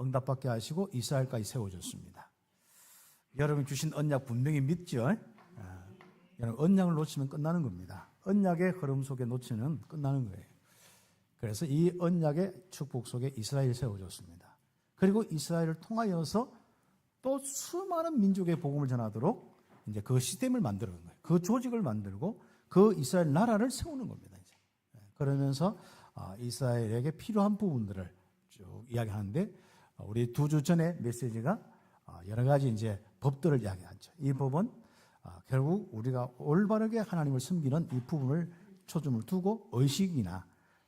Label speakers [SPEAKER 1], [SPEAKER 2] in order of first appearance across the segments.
[SPEAKER 1] 응답받게 하시고 이스라엘까지 세워줬습니다. 여러분 주신 언약 분명히 믿죠? 여러분 언약을 놓치면 끝나는 겁니다. 언약의 흐름 속에 놓치면 끝나는 거예요. 그래서 이 언약의 축복 속에 이스라엘이 세워졌습니다. 그리고 이스라엘을 통하여서 또 수많은 민족의 복음을 전하도록 이제 그 시스템을 만드는 거예요. 그 조직을 만들고 그 이스라엘 나라를 세우는 겁니다. 이제. 그러면서 이스라엘에게 필요한 부분들을 쭉 이야기하는데 우리 2주 전에 메시지가 여러 가지 이제 법들을 이야기하죠. 이 법은 결국 우리가 올바르게 하나님을 섬기는 이 부분을 초점을 두고 의식이나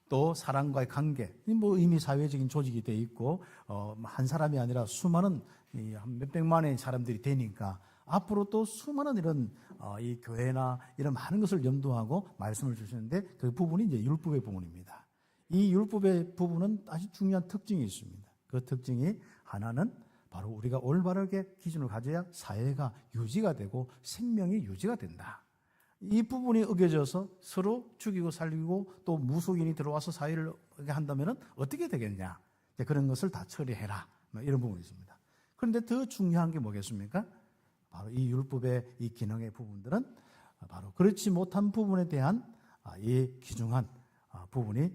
[SPEAKER 1] 또 사람과의 관계, 뭐 이미 사회적인 조직이 돼 있고 한 사람이 아니라 수많은 한 몇백만의 사람들이 되니까 앞으로 또 수많은 이런 이 교회나 이런 많은 것을 염두하고 말씀을 주시는데 그 부분이 이제 율법의 부분입니다. 이 율법의 부분은 아주 중요한 특징이 있습니다. 그 특징이 하나는 바로 우리가 올바르게 기준을 가져야 사회가 유지가 되고 생명이 유지가 된다. 이 부분이 어겨져서 서로 죽이고 살리고 또 무속인이 들어와서 사회를 한다면 어떻게 되겠냐. 그런 것을 다 처리해라. 이런 부분이 있습니다. 그런데 더 중요한 게 뭐겠습니까? 바로 이 율법의 이 기능의 부분들은 바로 그렇지 못한 부분에 대한 이 귀중한 부분이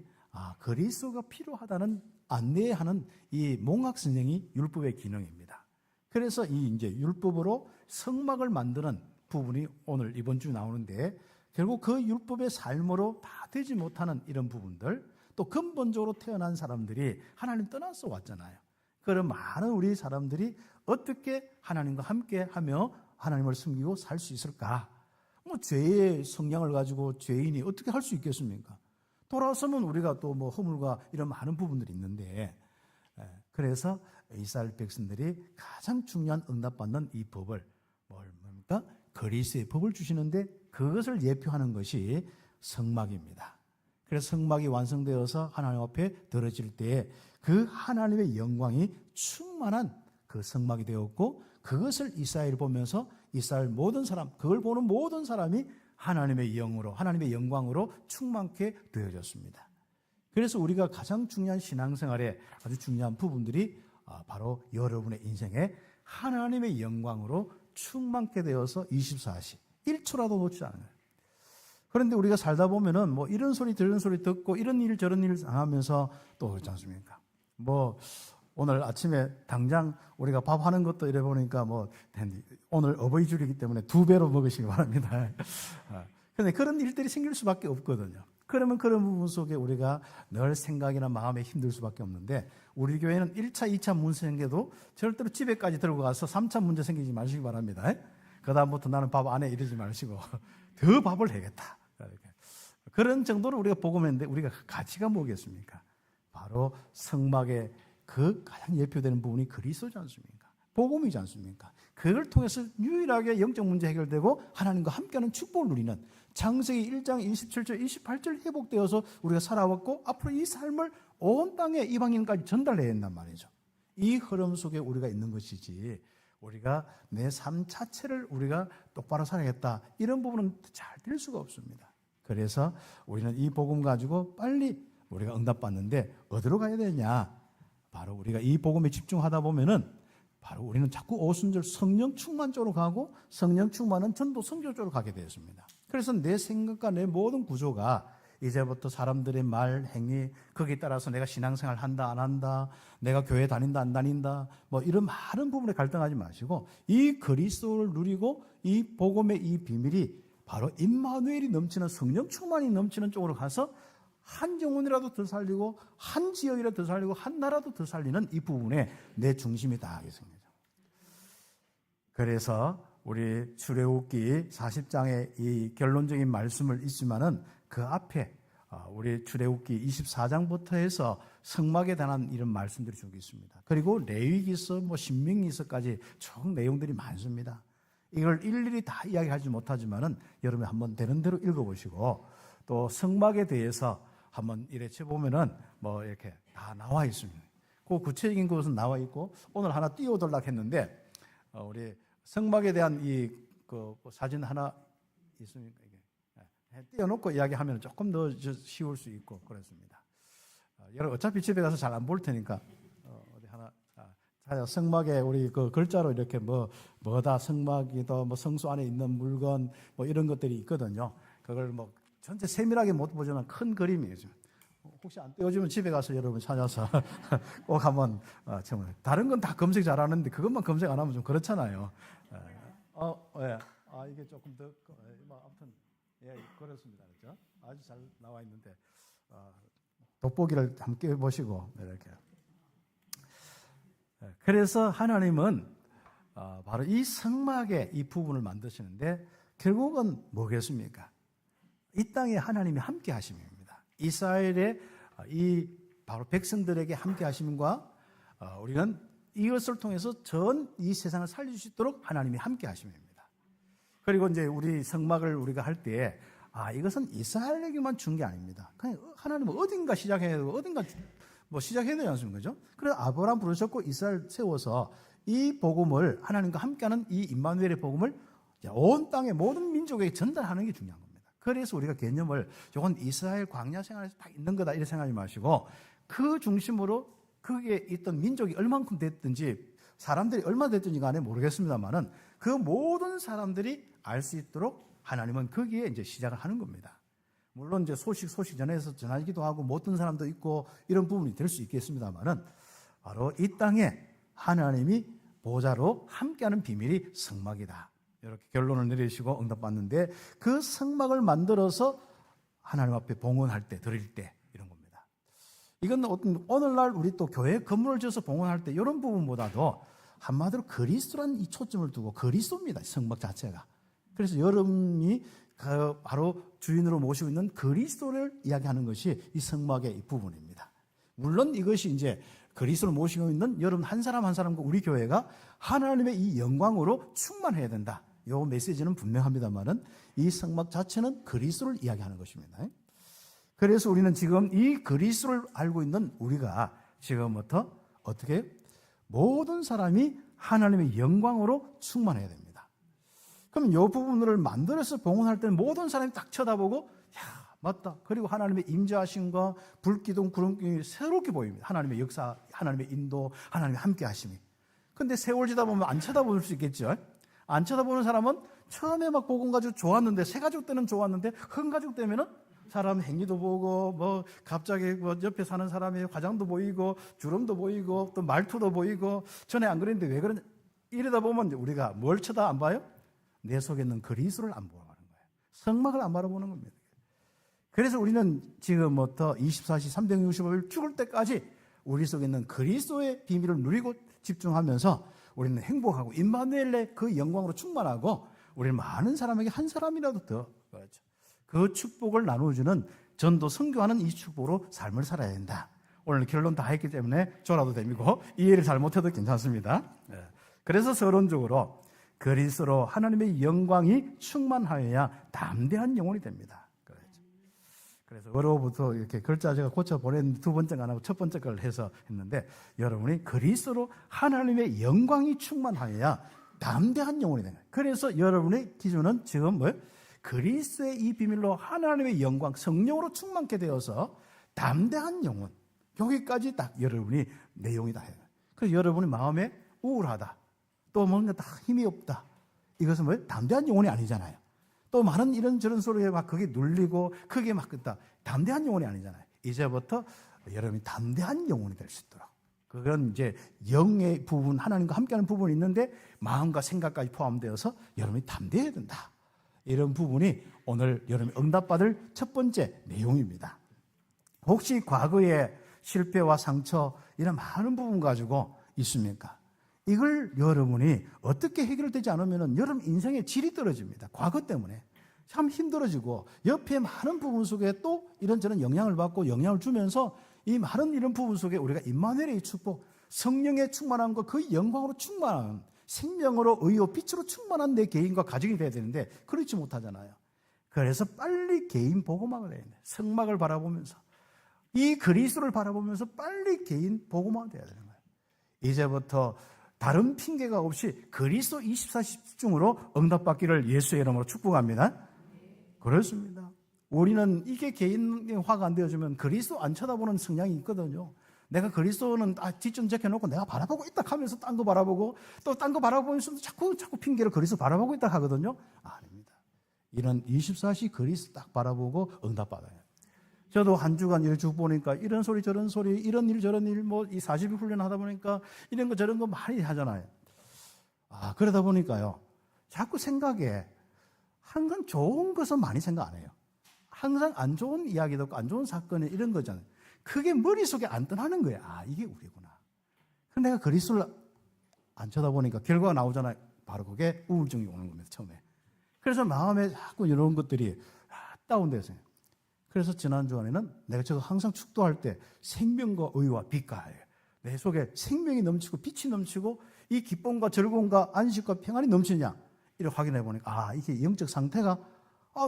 [SPEAKER 1] 그리스도가 필요하다는 안내하는 이 몽학선생이 율법의 기능입니다. 그래서 이 이제 율법으로 성막을 만드는 부분이 오늘 이번 주 나오는데 결국 그 율법의 삶으로 다 되지 못하는 이런 부분들 또 근본적으로 태어난 사람들이 하나님 떠나서 왔잖아요. 그런 많은 우리 사람들이 어떻게 하나님과 함께 하며 하나님을 섬기고 살 수 있을까? 뭐 죄의 성향을 가지고 죄인이 어떻게 할 수 있겠습니까? 돌아서면 우리가 또 뭐 허물과 이런 많은 부분들이 있는데 그래서 이스라엘 백성들이 가장 중요한 응답받는 이 법을 뭡니까? 그리스도의 법을 주시는데 그것을 예표하는 것이 성막입니다. 그래서 성막이 완성되어서 하나님 앞에 드러질 때에 그 하나님의 영광이 충만한 그 성막이 되었고 그것을 이스라엘이 보면서 이스라엘 모든 사람, 그걸 보는 모든 사람이 하나님의 영으로, 하나님의 영광으로 충만케 되어졌습니다. 그래서 우리가 가장 중요한 신앙생활에 아주 중요한 부분들이 바로 여러분의 인생에 하나님의 영광으로 충만케 되어서 24시, 1초라도 놓치지 않아요. 그런데 우리가 살다 보면은 뭐 이런 소리 저런 소리 듣고 이런 일 저런 일 당하면서 또 그렇지 않습니까? 뭐 오늘 아침에 당장 우리가 밥 하는 것도 이래 보니까 뭐 오늘 어버이주일이기 때문에 2배로 먹으시기 바랍니다. 그런데 그런 일들이 생길 수밖에 없거든요. 그러면 그런 부분 속에 우리가 늘 생각이나 마음에 힘들 수밖에 없는데 우리 교회는 1차, 2차 문제 생겨도 절대로 집에까지 들고 가서 3차 문제 생기지 마시기 바랍니다. 그 다음부터 나는 밥 안 해 이러지 마시고 더 밥을 해야겠다. 그런 정도로 우리가 복음했는데 우리가 가치가 뭐겠습니까? 바로 성막의 그 가장 예표되는 부분이 그리스도지 않습니까? 복음이지 않습니까? 그걸 통해서 유일하게 영적 문제 해결되고 하나님과 함께하는 축복을 누리는 창세기 1장 27절 28절 회복되어서 우리가 살아왔고 앞으로 이 삶을 온 땅에 이방인까지 전달해야 한단 말이죠. 이 흐름 속에 우리가 있는 것이지 우리가 내 삶 자체를 우리가 똑바로 살아야겠다 이런 부분은 잘 될 수가 없습니다. 그래서 우리는 이 복음 가지고 빨리 우리가 응답받는데 어디로 가야 되냐? 바로 우리가 이 복음에 집중하다 보면은 바로 우리는 자꾸 오순절 성령 충만 쪽으로 가고 성령 충만은 전도 선교 쪽으로 가게 되었습니다. 그래서 내 생각과 내 모든 구조가 이제부터 사람들의 말, 행위 거기에 따라서 내가 신앙생활 한다 안 한다, 내가 교회 다닌다 안 다닌다 뭐 이런 많은 부분에 갈등하지 마시고 이 그리스도를 누리고 이 복음의 이 비밀이 바로 임마누엘이 넘치는 성령 충만이 넘치는 쪽으로 가서 한 영혼이라도 더 살리고 한 지역이라도 더 살리고 한 나라도 더 살리는 이 부분에 내 중심이 다하겠습니다. 그래서 우리 출애굽기 40장의 이 결론적인 말씀을 있지만은 그 앞에 우리 출애굽기 24장부터 해서 성막에 관한 이런 말씀들이 쭉 있습니다. 그리고 레위기서, 뭐 신명기서까지 총 내용들이 많습니다. 이걸 일일이 다 이야기하지 못하지만은 여러분 한번 되는 대로 읽어보시고 또 성막에 대해서 한번 이렇게 보면은 뭐 이렇게 다 나와 있습니다. 그 구체적인 것은 나와 있고 오늘 하나 띄워달라고 했는데 우리 성막에 대한 이 그 사진 하나 있습니까? 이게 띄워놓고 이야기하면 조금 더 쉬울 수 있고 그렇습니다. 여러분 어차피 집에 가서 잘 안 볼 테니까 어디 하나 성막에 우리 그 글자로 이렇게 뭐다 성막이다 뭐 성소 안에 있는 물건 뭐 이런 것들이 있거든요. 그걸 뭐 전체 세밀하게 못 보지만 큰 그림이에요. 혹시 안 떼어주면 집에 가서 여러분 찾아서 꼭 한번 정말 다른 건 다 검색 잘하는데 그것만 검색 안 하면 좀 그렇잖아요. 예. 이게 조금 더 아무튼 예 그렇습니다. 그렇죠? 아주 잘 나와 있는데 돋보기를 함께 보시고 이렇게. 그래서 하나님은 바로 이 성막의 이 부분을 만드시는데 결국은 뭐겠습니까? 이 땅에 하나님이 함께 하심입니다. 이스라엘의 이 바로 백성들에게 함께 하심과 우리는 이것을 통해서 전 이 세상을 살릴 수 있도록 하나님이 함께 하심입니다. 그리고 이제 우리 성막을 우리가 할 때 이것은 이스라엘에게만 준 게 아닙니다. 그냥 하나님은 어딘가 시작해야 되고 어딘가 시작해야 되지 않습니까? 그죠? 그래서 아브라함 부르셨고 이스라엘 세워서 이 복음을 하나님과 함께하는 이 임마누엘의 복음을 온 땅의 모든 민족에게 전달하는 게 중요한 겁니다. 그래서 우리가 개념을 이건 이스라엘 광야 생활에서 다 있는 거다 이렇게 생각하지 마시고 그 중심으로 거기에 있던 민족이 얼만큼 됐든지 사람들이 얼마 됐든지 간에 모르겠습니다만은 그 모든 사람들이 알 수 있도록 하나님은 거기에 이제 시작을 하는 겁니다. 물론 이제 소식 전해서 전하기도 하고 못 듣는 사람도 있고 이런 부분이 될 수 있겠습니다만은 바로 이 땅에 하나님이 보좌로 함께하는 비밀이 성막이다. 이렇게 결론을 내리시고 응답받는데 그 성막을 만들어서 하나님 앞에 봉헌할 때 드릴 때 이런 겁니다. 이건 오늘날 우리 또 교회 건물을 지어서 봉헌할 때 이런 부분보다도 한마디로 그리스도라는 이 초점을 두고 그리스도입니다. 성막 자체가. 그래서 여러분이 바로 주인으로 모시고 있는 그리스도를 이야기하는 것이 이 성막의 이 부분입니다. 물론 이것이 이제 그리스도를 모시고 있는 여러분 한 사람 한 사람과 우리 교회가 하나님의 이 영광으로 충만해야 된다. 이 메시지는 분명합니다만은 이 성막 자체는 그리스도를 이야기하는 것입니다. 그래서 우리는 지금 이 그리스도를 알고 있는 우리가 지금부터 어떻게 모든 사람이 하나님의 영광으로 충만해야 됩니다. 그럼 이 부분을 만들어서 봉헌할 때는 모든 사람이 딱 쳐다보고 맞다. 그리고 하나님의 임재하심과 불기둥 구름기둥이 새롭게 보입니다. 하나님의 역사, 하나님의 인도, 하나님의 함께하심이. 근데 세월 지다 보면 안 쳐다볼 수 있겠죠. 안 쳐다보는 사람은 처음에 막 복음 가지고 좋았는데 새 가족 때는 좋았는데 큰 가족 때면은 사람 행위도 보고 갑자기 옆에 사는 사람의 화장도 보이고 주름도 보이고 또 말투도 보이고 전에 안 그랬는데 왜 그러냐 이러다 보면 우리가 뭘 쳐다 안 봐요? 내 속에 있는 그리스도를 안 보는 거예요. 성막을 안 바라보는 겁니다. 그래서 우리는 지금부터 24시 365일 죽을 때까지 우리 속에 있는 그리스도의 비밀을 누리고 집중하면서 우리는 행복하고 임마누엘의 그 영광으로 충만하고 우리는 많은 사람에게 한 사람이라도 더 그 축복을 나눠주는 전도 선교하는 이 축복으로 삶을 살아야 된다. 오늘 결론 다 했기 때문에 졸아도 됩니고 이해를 잘못해도 괜찮습니다. 그래서 서론적으로 그리스도로 하나님의 영광이 충만하여야 담대한 영혼이 됩니다. 그래서 어로부터 이렇게 글자 제가 고쳐 보냈는데 두 번째가 안 하고 첫 번째 걸 해서 했는데 여러분이 그리스도로 하나님의 영광이 충만하여야 담대한 영혼이 됩니다. 그래서 여러분의 기준은 지금 그리스도의 이 비밀로 하나님의 영광, 성령으로 충만케 되어서 담대한 영혼. 여기까지 딱 여러분이 내용이다 해요. 그래서 여러분이 마음에 우울하다. 또 뭔가 다 힘이 없다. 이것은 담대한 영혼이 아니잖아요. 또 많은 이런저런 소리에 막 그게 눌리고 크게 막 끄다. 담대한 영혼이 아니잖아요. 이제부터 여러분이 담대한 영혼이 될 수 있도록. 그건 이제 영의 부분, 하나님과 함께하는 부분이 있는데 마음과 생각까지 포함되어서 여러분이 담대해야 된다. 이런 부분이 오늘 여러분이 응답받을 첫 번째 내용입니다. 혹시 과거의 실패와 상처 이런 많은 부분 가지고 있습니까? 이걸 여러분이 어떻게 해결되지 않으면 여러분 인생의 질이 떨어집니다. 과거 때문에 참 힘들어지고 옆에 많은 부분 속에 또 이런저런 영향을 받고 영향을 주면서 이 많은 이런 부분 속에 우리가 임마누엘의 축복, 성령의 충만함과 그 영광으로 충만한 생명으로 의요 빛으로 충만한 내 개인과 가정이 돼야 되는데 그렇지 못하잖아요. 그래서 빨리 개인 복음화가 돼야 돼요. 성막을 바라보면서 이 그리스도를 바라보면서 빨리 개인 복음화가 돼야 되는 거예요. 이제부터 다른 핑계가 없이 그리스도 24시 집중으로 응답받기를 예수의 이름으로 축복합니다. 그렇습니다. 우리는 이게 개인화가 안 되어지면 그리스도 안 쳐다보는 성향이 있거든요. 내가 그리스도는 뒷전 제껴놓고 내가 바라보고 있다 하면서 딴 거 바라보고 또 딴 거 바라보면서 자꾸 핑계로 그리스도 바라보고 있다 하거든요. 아닙니다. 이런 24시 그리스도 딱 바라보고 응답받아요. 저도 한 주간 일주 보니까 이런 소리 저런 소리 이런 일 저런 일 뭐 이 40일 훈련하다 보니까 이런 거 저런 거 많이 하잖아요. 그러다 보니까요. 자꾸 생각에 항상 좋은 것은 많이 생각 안 해요. 항상 안 좋은 이야기도 없고 안 좋은 사건이 이런 거잖아요. 그게 머릿속에 안 떠나는 거예요. 이게 우리구나. 근데 내가 그리스도를 안 쳐다보니까 결과가 나오잖아요. 바로 그게 우울증이 오는 겁니다. 처음에. 그래서 마음에 자꾸 이런 것들이 다운돼서요. 그래서 지난 주간에는 내가 저거 항상 축도할 때 생명과 의와 빛가예요. 내 속에 생명이 넘치고 빛이 넘치고 이 기쁨과 즐거움과 안식과 평안이 넘치냐 이를 확인해 보니까 이게 영적 상태가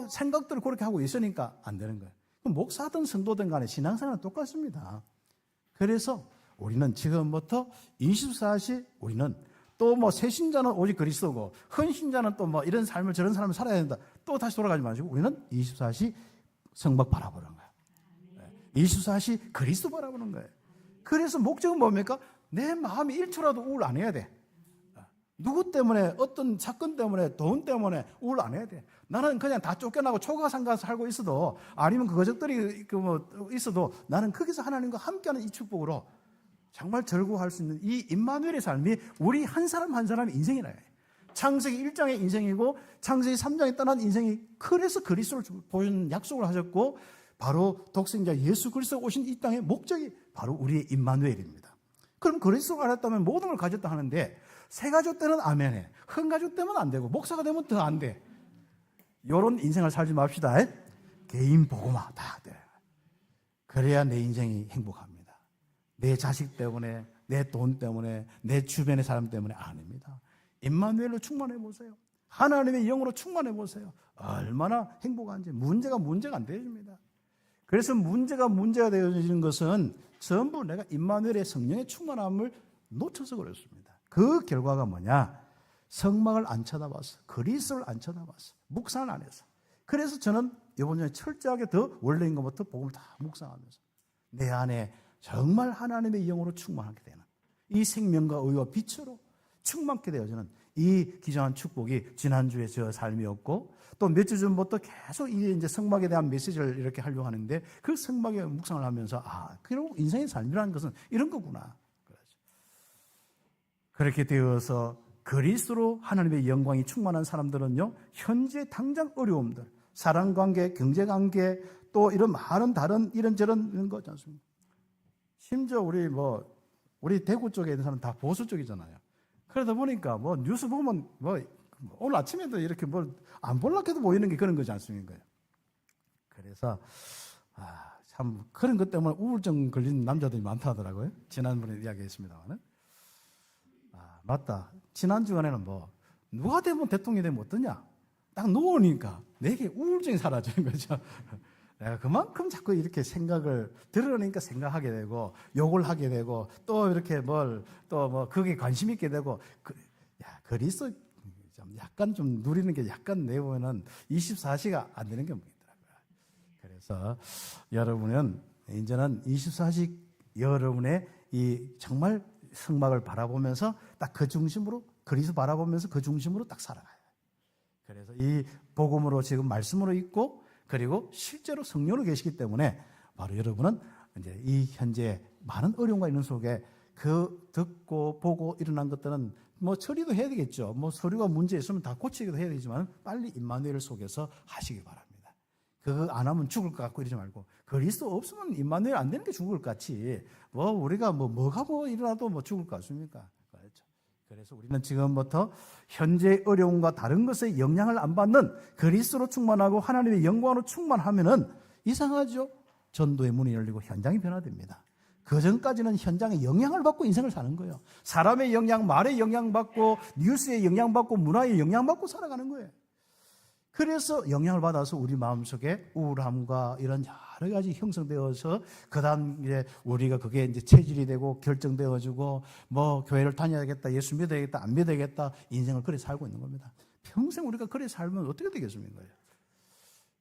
[SPEAKER 1] 생각들을 그렇게 하고 있으니까 안 되는 거예요. 그럼 목사든 성도든 간에 신앙생활은 똑같습니다. 그래서 우리는 지금부터 24시 우리는 또 뭐 새신자는 오직 그리스도고 헌신자는 또 뭐 이런 삶을 저런 삶을 살아야 된다. 또 다시 돌아가지 마시고 우리는 24시 성막 바라보는 거예요. 24시 그리스도 바라보는 거예요. 그래서 목적은 뭡니까? 내 마음이 1초라도 우울 안 해야 돼. 누구 때문에 어떤 사건 때문에 돈 때문에 우울 안 해야 돼. 나는 그냥 다 쫓겨나고 초가상가 살고 있어도 아니면 그 가족들이 있어도 나는 거기서 하나님과 함께하는 이 축복으로 정말 즐거워할 수 있는 이 임마누엘의 삶이 우리 한 사람 한 사람의 인생이라요. 창세기 1장의 인생이고 창세기 3장에 떠난 인생이 그래서 그리스도를 보여주는 약속을 하셨고 바로 독생자 예수 그리스도가 오신 이 땅의 목적이 바로 우리의 임마누엘입니다. 그럼 그리스도가 알았다면 모든 걸 가졌다 하는데 새가족 때는 아멘해. 흥가족 때는 안 되고 목사가 되면 더 안 돼. 이런 인생을 살지 맙시다. 개인 복음화 다 돼. 그래야 내 인생이 행복합니다. 내 자식 때문에 내 돈 때문에 내 주변의 사람 때문에 아닙니다. 임마누엘로 충만해 보세요. 하나님의 영으로 충만해 보세요. 얼마나 행복한지. 문제가 안 되어집니다. 그래서 문제가 되어지는 것은 전부 내가 임마누엘의 성령의 충만함을 놓쳐서 그렇습니다. 그 결과가 뭐냐? 성막을 안 쳐다봤어. 그리스도를 안 쳐다봤어. 묵상을 안 했어. 그래서 저는 이번 주에 철저하게 더 원래인 것부터 복음을 다 묵상하면서 내 안에 정말 하나님의 영으로 충만하게 되는 이 생명과 의와 빛으로 충만케 되어지는 이 귀중한 축복이 지난주에 저 삶이었고 또 몇 주 전부터 계속 이제 성막에 대한 메시지를 이렇게 하려고 하는데 그 성막에 묵상을 하면서 그리고 인생의 삶이라는 것은 이런 거구나. 그렇게 되어서 그리스도로 하나님의 영광이 충만한 사람들은요, 현재 당장 어려움들, 사랑관계, 경제관계, 또 이런 많은 다른 이런저런 이런 거 있지 않습니까? 심지어 우리 대구 쪽에 있는 사람은 다 보수 쪽이잖아요. 그러다 보니까 뉴스 보면 오늘 아침에도 이렇게 안 볼락해도 보이는 게 그런 거지 않습니까? 그래서 참 그런 것 때문에 우울증 걸린 남자들이 많다 하더라고요. 지난번에 이야기했습니다만은. 맞다. 지난 주간에는 누가 되면 대통령이 되면 어떠냐? 딱 누우니까 내게 우울증이 사라지는 거죠. 내가 그만큼 자꾸 이렇게 생각을 들으니까 생각하게 되고 욕을 하게 되고 또 이렇게 그게 관심 있게 되고 그리스도 약간 좀 누리는 게 약간 내보면은 24시가 안 되는 경우가 있더라고요. 그래서 여러분은 이제는 24시 여러분의 이 정말 성막을 바라보면서 딱 그 중심으로 그리스도 바라보면서 그 중심으로 딱 살아가요. 그래서 이 복음으로 지금 말씀으로 있고 그리고 실제로 성령으로 계시기 때문에 바로 여러분은 이제 이 현재 많은 어려움과 있는 속에 그 듣고 보고 일어난 것들은 처리도 해야 되겠죠. 서류가 문제 있으면 다 고치기도 해야 되지만 빨리 임마누엘 속에서 하시기 바랍니다. 그거 안 하면 죽을 것 같고 이러지 말고 그리스도 없으면 임마누엘 안 되는 게 죽을 것 같지. 우리가 뭐가 일어나도 죽을 것 같습니까? 그렇죠. 그래서 우리는 지금부터 현재 어려움과 다른 것에 영향을 안 받는 그리스도로 충만하고 하나님의 영광으로 충만하면은 이상하죠. 전도의 문이 열리고 현장이 변화됩니다. 그 전까지는 현장에 영향을 받고 인생을 사는 거예요. 사람의 영향, 말의 영향받고 뉴스의 영향받고 문화의 영향받고 살아가는 거예요. 그래서 영향을 받아서 우리 마음속에 우울함과 이런 여러 가지 형성되어서 그다음 이제 우리가 그게 이제 체질이 되고 결정되어지고 교회를 다녀야겠다, 예수 믿어야겠다, 안 믿어야겠다 인생을 그래 살고 있는 겁니다. 평생 우리가 그래 살면 어떻게 되겠습니까?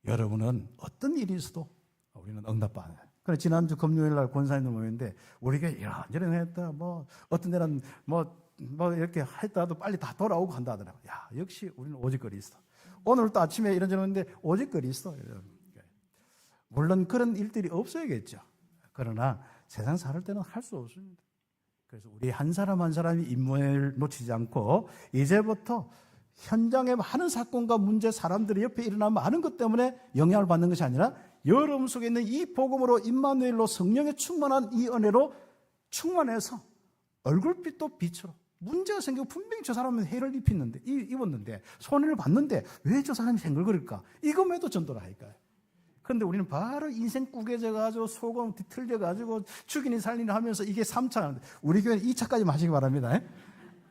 [SPEAKER 1] 여러분은 어떤 일이 있어도 우리는 응답받아요. 그래 지난주 금요일 날 권사님들 모였는데 우리가 이런저런 했다. 뭐 어떤 데는 뭐 이렇게 했다도 빨리 다 돌아오고 한다 하더라고. 야, 역시 우리는 오직 그리스도. 오늘 또 아침에 이런저런 했는데 오직 그리스도. 물론 그런 일들이 없어야겠죠. 그러나 세상 살 때는 할 수 없습니다. 그래서 우리 한 사람 한 사람이 임무를 놓치지 않고 이제부터 현장에 많은 사건과 문제, 사람들이 옆에 일어나는 많은 것 때문에 영향을 받는 것이 아니라 여러분 속에 있는 이 복음으로 임마누엘로 성령에 충만한 이 은혜로 충만해서 얼굴빛도 빛으로 문제가 생기고 분명히 저 사람은 해를 입었는데 손해를 봤는데 왜 저 사람이 생글거릴까? 이것에도 전도를 할까요? 그런데 우리는 바로 인생 꾸겨져가지고 속은 뒤틀려가지고 죽이니 살리니 하면서 이게 3차. 우리 교회는 2차까지 마시기 바랍니다.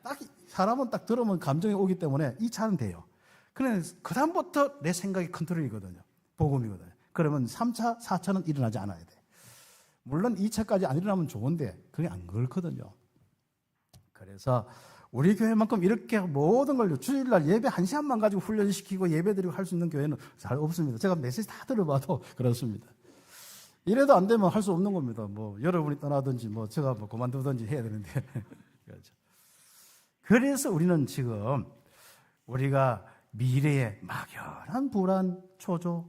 [SPEAKER 1] 딱 사람은 딱 들으면 감정이 오기 때문에 2차는 돼요. 그런데 그 다음부터 내 생각이 컨트롤이거든요. 복음이거든요. 그러면 3차, 4차는 일어나지 않아야 돼. 물론 2차까지 안 일어나면 좋은데 그게 안 그렇거든요. 그래서 우리 교회만큼 이렇게 모든 걸 주일날 예배 1시간만 가지고 훈련시키고 예배드리고 할 수 있는 교회는 잘 없습니다. 제가 메시지 다 들어봐도 그렇습니다. 이래도 안 되면 할 수 없는 겁니다. 뭐 여러분이 떠나든지 뭐 제가 뭐 그만두든지 해야 되는데 그렇죠. 그래서 우리는 지금 우리가 미래의 막연한 불안, 초조,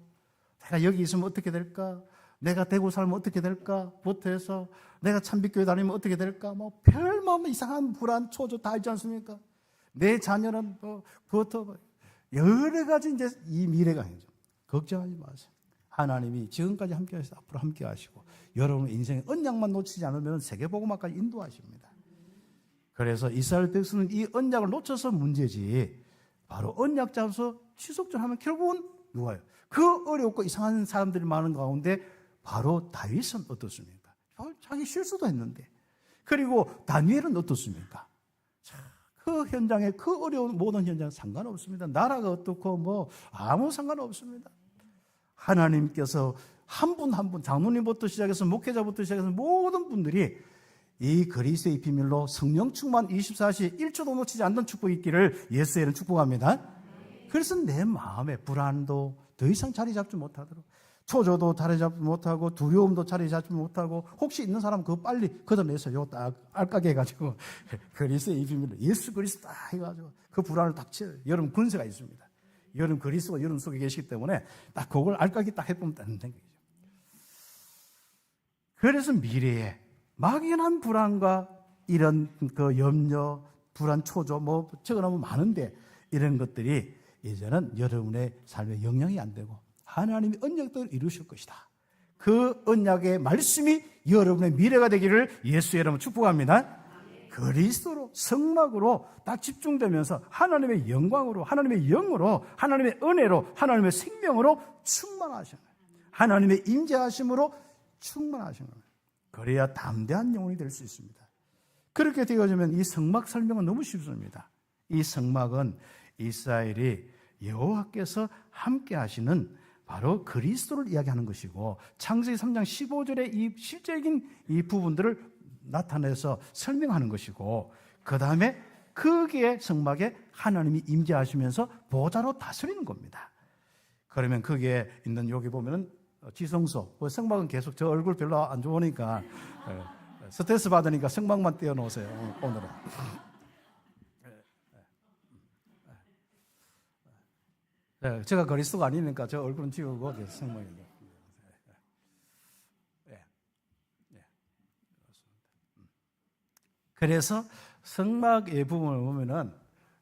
[SPEAKER 1] 내가 여기 있으면 어떻게 될까? 내가 대구 살면 어떻게 될까? 부터 해서 내가 참빛교회 다니면 어떻게 될까? 뭐 별마음 이상한 불안, 초조 다 있지 않습니까? 내 자녀는 부터 여러 가지 이제 이 미래가 있죠. 걱정하지 마세요. 하나님이 지금까지 함께 하셔서 앞으로 함께 하시고 여러분의 인생의 언약만 놓치지 않으면 세계복음화까지 인도하십니다. 그래서 이스라엘 백성은 이 언약을 놓쳐서 문제지 바로 언약 잡아서 취속전하면 결국은 누가요? 그 어렵고 이상한 사람들이 많은 가운데 바로 다윗은 어떻습니까? 자기 실수도 했는데. 그리고 다니엘은 어떻습니까? 그 현장에 그 어려운 모든 현장은 상관없습니다. 나라가 어떻고 뭐 아무 상관없습니다. 하나님께서 한 분 한 분 장로님부터 시작해서 목회자부터 시작해서 모든 분들이 이 그리스도의 비밀로 성령 충만 24시 1초도 놓치지 않는 축복이 있기를 예수에는 축복합니다. 그래서 내 마음에 불안도 더 이상 자리 잡지 못하도록 초조도 자리 잡지 못하고 두려움도 자리 잡지 못하고 혹시 있는 사람은 그거 빨리 걷어내서 요 딱 알까게 해가지고 그리스도의 비밀로 예수 그리스도 딱 해가지고 그 불안을 딱 채워요. 여러분 권세가 있습니다. 여러분 그리스도가 여러분 속에 계시기 때문에 딱 그걸 알까기 딱 해보면 되는 거죠. 그래서 미래에 막연한 불안과 이런 그 염려, 불안, 초조 뭐 적어놓으면 많은데 이런 것들이 이제는 여러분의 삶에 영향이 안 되고 하나님이 언약들을 이루실 것이다. 그 언약의 말씀이 여러분의 미래가 되기를 예수의 이름으로 축복합니다. 그리스도로 성막으로 딱 집중되면서 하나님의 영광으로 하나님의 영으로 하나님의 은혜로 하나님의 생명으로 충만하시는 거예요. 하나님의 임재하심으로 충만하시는 거예요. 그래야 담대한 영혼이 될 수 있습니다. 그렇게 되어지면 이 성막 설명은 너무 쉽습니다. 이 성막은 이스라엘이 여호와께서 함께 하시는 바로 그리스도를 이야기하는 것이고 창세기 3장 15절의 이 실제적인 이 부분들을 나타내서 설명하는 것이고 그 다음에 거기에 성막에 하나님이 임재하시면서 보좌로 다스리는 겁니다. 그러면 거기에 있는 여기 보면은 지성소, 성막은 계속 저 얼굴 별로 안 좋으니까 스트레스 받으니까 성막만 떼어놓으세요. 오늘은. 네, 제가 그리스도가 아니니까 저 얼굴은 지우고 성막입니다. 그래서 성막의 부분을 보면은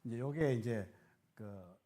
[SPEAKER 1] 이제 요게 이제 그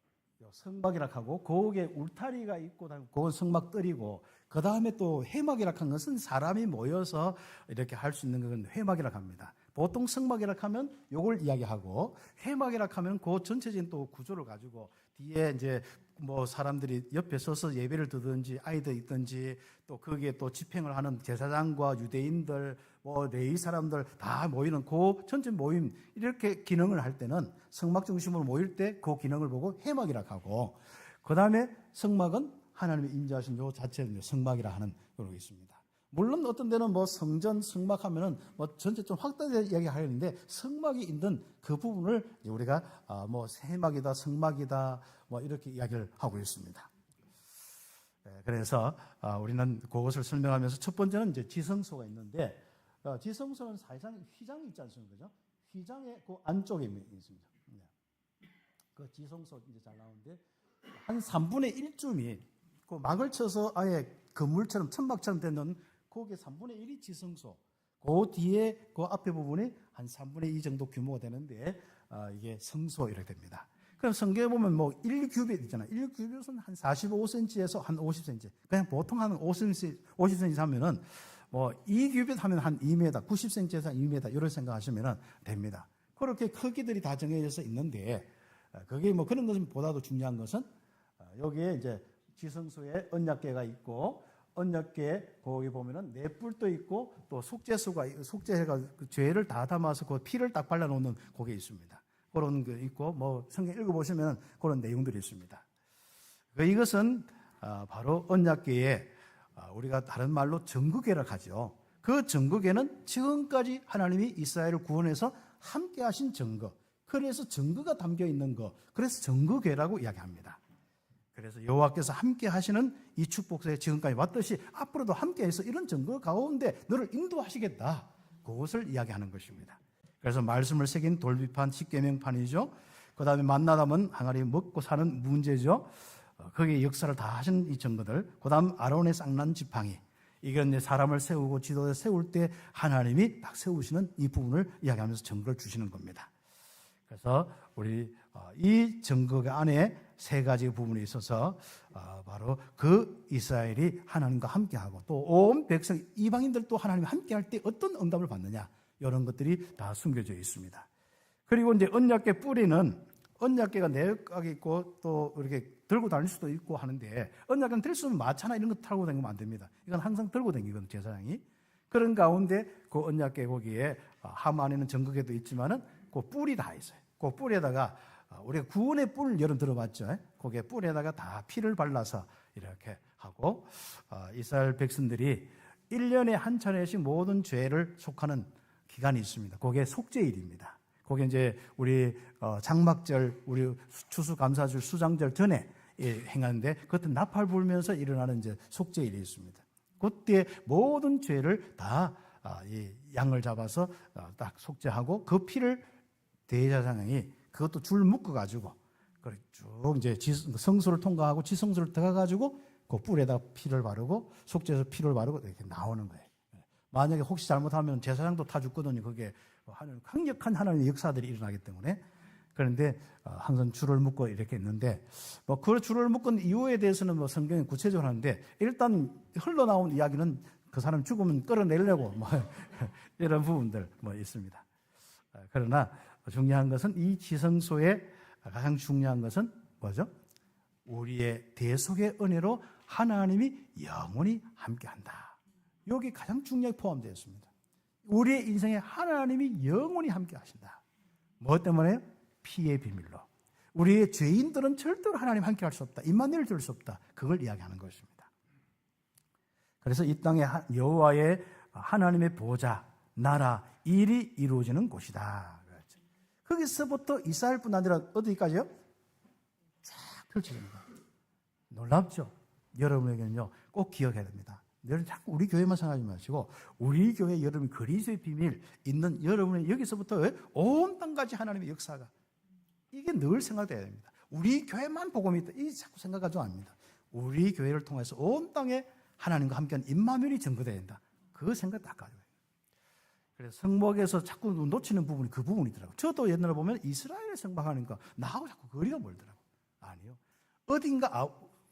[SPEAKER 1] 성막이라 하고 거기에 울타리가 있고 그건 성막들이고 그 다음에 또 회막이라 하는 것은 사람이 모여서 이렇게 할 수 있는 건 회막이라 합니다. 보통 성막이라 하면 요걸 이야기하고 회막이라 하면 그 전체적인 또 구조를 가지고 뒤에 이제 뭐 사람들이 옆에 서서 예배를 드든지 아이들 있든지 또 거기에 또 집행을 하는 제사장과 유대인들 뭐 레위 사람들 다 모이는 그 전체 모임 이렇게 기능을 할 때는 성막 중심으로 모일 때 그 기능을 보고 회막이라 하고 그 다음에 성막은 하나님의 임재하신 요 자체를 성막이라 하는 그런 게 있습니다. 물론 어떤 데는 뭐 성전, 성막 하면은 뭐 전체 좀 확대되게 이야기하는데 성막이 있는 그 부분을 우리가 뭐 회막이다, 성막이다 뭐 이렇게 이야기를 하고 있습니다. 그래서 우리는 그것을 설명하면서 첫 번째는 이제 지성소가 있는데, 지성소는 사실상 휘장이 있지 않습니까? 그죠? 휘장의 그 안쪽에 있습니다. 그 지성소 이제 잘 나오는데 한 3분의 1쯤이 그 막을 쳐서 아예 건물처럼 천막처럼 되는 거기에 3분의 1이 지성소. 그 뒤에 그 앞에 부분이 한 3분의 2 정도 규모가 되는데 이게 성소 이렇게 됩니다. 그럼 성경에 보면 뭐 1규빗 있잖아요. 1규빗은 한 45cm에서 한 50cm. 그냥 보통 한 50cm 하면은 뭐 2규빗 하면 한 2m, 90cm에서 한 2m 이런 생각하시면 됩니다. 그렇게 크기들이 다 정해져서 있는데 그게 뭐 그런 것은 보다도 중요한 것은 여기에 이제 지성소에 언약궤가 있고 언약궤 거기 보면은 네 뿔도 있고 또 속죄가 그 죄를 다 담아서 그 피를 딱 발라놓는 그게 있습니다. 그런 게 있고 뭐 성경 읽어보시면 그런 내용들이 있습니다. 이것은 바로 언약궤에 우리가 다른 말로 정구궤라고 하죠. 그 정구궤는 지금까지 하나님이 이스라엘을 구원해서 함께 하신 증거, 그래서 증거가 담겨 있는 거, 그래서 정구궤라고 이야기합니다. 그래서 여호와께서 함께 하시는 이 축복에 지금까지 왔듯이 앞으로도 함께해서 이런 증거 가운데 너를 인도하시겠다, 그것을 이야기하는 것입니다. 그래서 말씀을 새긴 돌비판, 십계명판이죠. 그 다음에 만나다면 항아리 먹고 사는 문제죠. 거기에 역사를 다 하신 이 증거들. 그 다음 아론의 쌍난 지팡이. 이건 이제 사람을 세우고 지도에 세울 때 하나님이 딱 세우시는 이 부분을 이야기하면서 증거를 주시는 겁니다. 그래서 우리 이 증거 안에 세 가지 부분이 있어서 바로 그 이스라엘이 하나님과 함께하고 또 온 백성 이방인들도 하나님과 함께할 때 어떤 응답을 받느냐, 이런 것들이 다 숨겨져 있습니다. 그리고 이제 언약궤 뿌리는 언약궤가 내각이 있고 또 이렇게 들고 다닐 수도 있고 하는데 언약궤는 들 수 있으면 마차나 이런 거 타고 다니면 안 됩니다. 이건 항상 들고 다니거든요, 제사장이. 그런 가운데 그 언약궤 거기에 함 안에는 정거궤도 있지만은 그 뿔이 다 있어요. 그 뿔에다가 우리가 구원의 뿔 여러분 들어봤죠? 거기에 뿔에다가 다 피를 발라서 이렇게 하고 이스라엘 백성들이 1년에 한 차례씩 모든 죄를 속하는 기간이 있습니다. 그게 속죄일입니다. 그게 이제 우리 장막절, 우리 추수감사절, 수장절 전에 행하는데 그때 나팔 불면서 일어나는 이제 속죄일이 있습니다. 그때 모든 죄를 다 이 양을 잡아서 딱 속죄하고 그 피를 대제사장이 그것도 줄 묶어가지고 쭉 이제 성소를 통과하고 지성소를 들어가가지고 그 뿔에다 피를 바르고 속죄해서 피를 바르고 이렇게 나오는 거예요. 만약에 혹시 잘못하면 제사장도 타 죽거든요. 그게 강력한 하나님의 역사들이 일어나기 때문에. 그런데 항상 줄을 묶고 이렇게 있는데 뭐 그 줄을 묶은 이유에 대해서는 뭐 성경이 구체적으로 하는데 일단 흘러나온 이야기는 그 사람 죽으면 끌어내려고 뭐 이런 부분들 뭐 있습니다. 그러나 중요한 것은 이 지성소에 가장 중요한 것은 뭐죠? 우리의 대속의 은혜로 하나님이 영원히 함께한다. 여기 가장 중요하게 포함되어 있습니다. 우리의 인생에 하나님이 영원히 함께 하신다. 뭐 때문에? 피의 비밀로. 우리의 죄인들은 절대로 하나님 함께 할 수 없다. 임마누엘 될 수 없다. 그걸 이야기하는 것입니다. 그래서 이 땅에 여호와의 하나님의 보좌, 나라, 일이 이루어지는 곳이다. 거기서부터 이스라엘뿐 아니라 어디까지요? 쫙 펼쳐집니다. 놀랍죠? 여러분에게는요, 꼭 기억해야 됩니다. 여러분 자꾸 우리 교회만 생각하지 마시고 우리 교회 여러분 그리스도의 비밀 있는 여러분의 여기서부터 온 땅까지 하나님의 역사가 이게 늘 생각돼야 됩니다. 우리 교회만 복음이 있다. 이 자꾸 생각하지 않습니다. 우리 교회를 통해서 온 땅에 하나님과 함께한 임마누엘이 증거돼야 된다. 그 생각 딱 가져요. 그래서 성목에서 자꾸 놓치는 부분이 그 부분이더라고요. 저도 옛날에 보면 이스라엘을 생각하니까 나하고 자꾸 거리가 멀더라고요. 아니요. 어딘가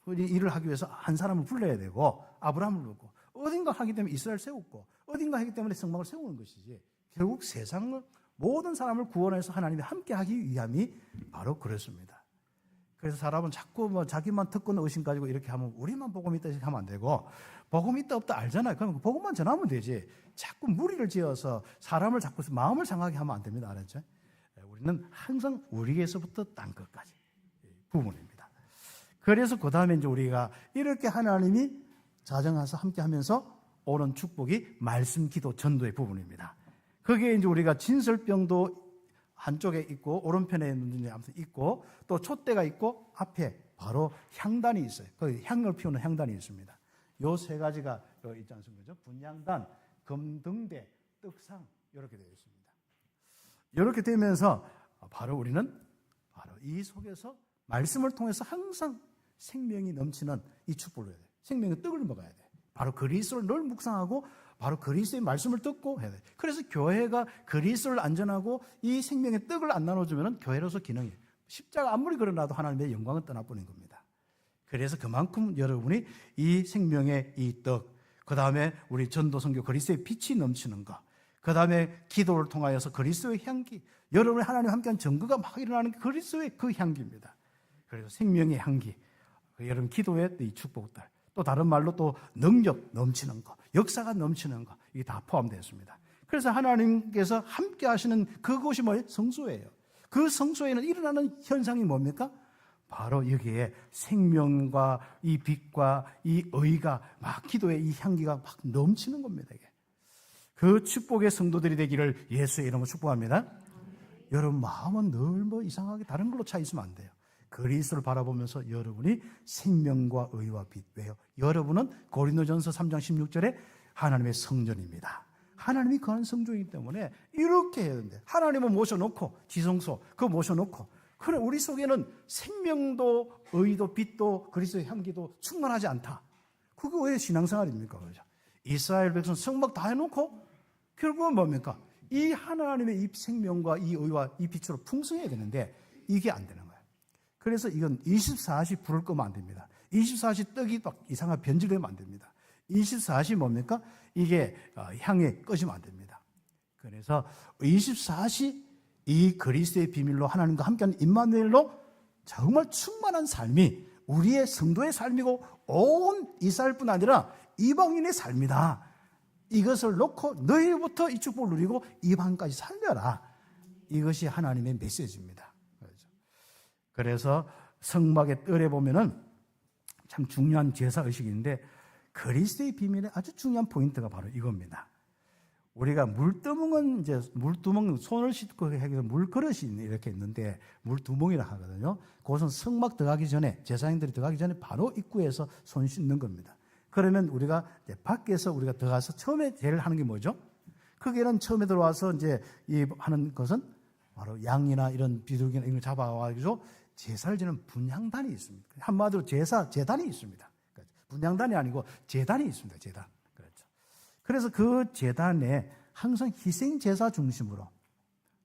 [SPEAKER 1] 일을 하기 위해서 한 사람을 불러야 되고 아브라함을 불렀고 어딘가 하기 때문에 이스라엘 세웠고 어딘가 하기 때문에 성막을 세우는 것이지 결국 세상을 모든 사람을 구원해서 하나님이 함께하기 위함이 바로 그렇습니다. 그래서 사람은 자꾸 뭐 자기만 특권 의심 가지고 이렇게 하면 우리만 복음 있다 이렇게 하면 안 되고 복음 있다 없다 알잖아요. 그럼 복음만 전하면 되지. 자꾸 무리를 지어서 사람을 자꾸 마음을 상하게 하면 안 됩니다. 알았죠? 우리는 항상 우리에서부터 땅 끝까지 부분입니다. 그래서 그 다음에 이제 우리가 이렇게 하나님이 자정해서 함께 하면서 오는 축복이 말씀, 기도, 전도의 부분입니다. 거기에 이제 우리가 진설병도 한쪽에 있고 오른편에 있는 아무튼 있고 또 촛대가 있고 앞에 바로 향단이 있어요. 그 향을 피우는 향단이 있습니다. 요 세 가지가 있지 않습니까? 분향단, 금등대, 떡상 이렇게 되어 있습니다. 이렇게 되면서 바로 우리는 바로 이 속에서 말씀을 통해서 항상 생명이 넘치는 이 축복을 해야 돼. 생명의 떡을 먹어야 돼. 바로 그리스도를 늘 묵상하고 바로 그리스도의 말씀을 듣고 해야 돼. 그래서 교회가 그리스도를 안전하고 이 생명의 떡을 안 나눠주면 교회로서 기능이 십자가 아무리 걸어놔도 하나님의 영광은 떠나버린 겁니다. 그래서 그만큼 여러분이 이 생명의 이 떡, 그 다음에 우리 전도선교 그리스도의 빛이 넘치는 것, 그 다음에 기도를 통하여서 그리스도의 향기, 여러분이 하나님과 함께한 증거가 막 일어나는 게 그리스도의 그 향기입니다. 그래서 생명의 향기, 여러분 기도의 이 축복들, 또 다른 말로 또 능력 넘치는 것, 역사가 넘치는 것, 이게 다 포함되어 있습니다. 그래서 하나님께서 함께 하시는 그곳이 뭐예요? 성소예요. 그 성소에는 일어나는 현상이 뭡니까? 바로 여기에 생명과 이 빛과 이 의가 막 기도의 이 향기가 막 넘치는 겁니다. 이게. 그 축복의 성도들이 되기를 예수의 이름으로 축복합니다. 여러분 마음은 늘 뭐 이상하게 다른 걸로 차 있으면 안 돼요. 그리스도를 바라보면서 여러분이 생명과 의와 빛. 왜요? 여러분은 고린도전서 3장 16절에 하나님의 성전입니다. 하나님이 거하는 성전이기 때문에 이렇게 해야 되는데 하나님은 모셔놓고 지성소 그거 모셔놓고 그래 우리 속에는 생명도 의도 빛도 그리스도의 향기도 충만하지 않다. 그거 왜 신앙생활입니까? 그렇죠? 이스라엘 백성 성막 다 해놓고 결국은 뭡니까? 이 하나님의 이 생명과 이 의와 이 빛으로 풍성해야 되는데 이게 안 되는 거예요. 그래서 이건 24시 불을 끄면 안 됩니다. 24시 떡이 막 이상하게 변질되면 안 됩니다. 24시 뭡니까? 이게 향에 꺼지면 안 됩니다. 그래서 24시 이 그리스도의 비밀로 하나님과 함께하는 임마누엘로 정말 충만한 삶이 우리의 성도의 삶이고 온 이스라엘뿐 아니라 이방인의 삶이다. 이것을 놓고 너희부터 이 축복을 누리고 이방까지 살려라. 이것이 하나님의 메시지입니다. 그래서 성막의 뜰에 보면은 참 중요한 제사 의식인데 그리스도의 비밀의 아주 중요한 포인트가 바로 이겁니다. 우리가 물두멍은 이제 물두멍 손을 씻고 해서 물그릇이 이렇게 있는데 물두멍이라 하거든요. 그것은 성막 들어가기 전에 제사장들이 들어가기 전에 바로 입구에서 손 씻는 겁니다. 그러면 우리가 이제 밖에서 우리가 들어가서 처음에 제일 하는 게 뭐죠? 그게는 처음에 들어와서 이제 이 하는 것은 바로 양이나 이런 비둘기나 이런 걸 잡아와가지고 제사를 지는 분향단이 있습니다. 한마디로 제단이 있습니다. 분향단이 아니고 제단이 있습니다. 제단. 그렇죠. 그래서 그 제단에 항상 희생 제사 중심으로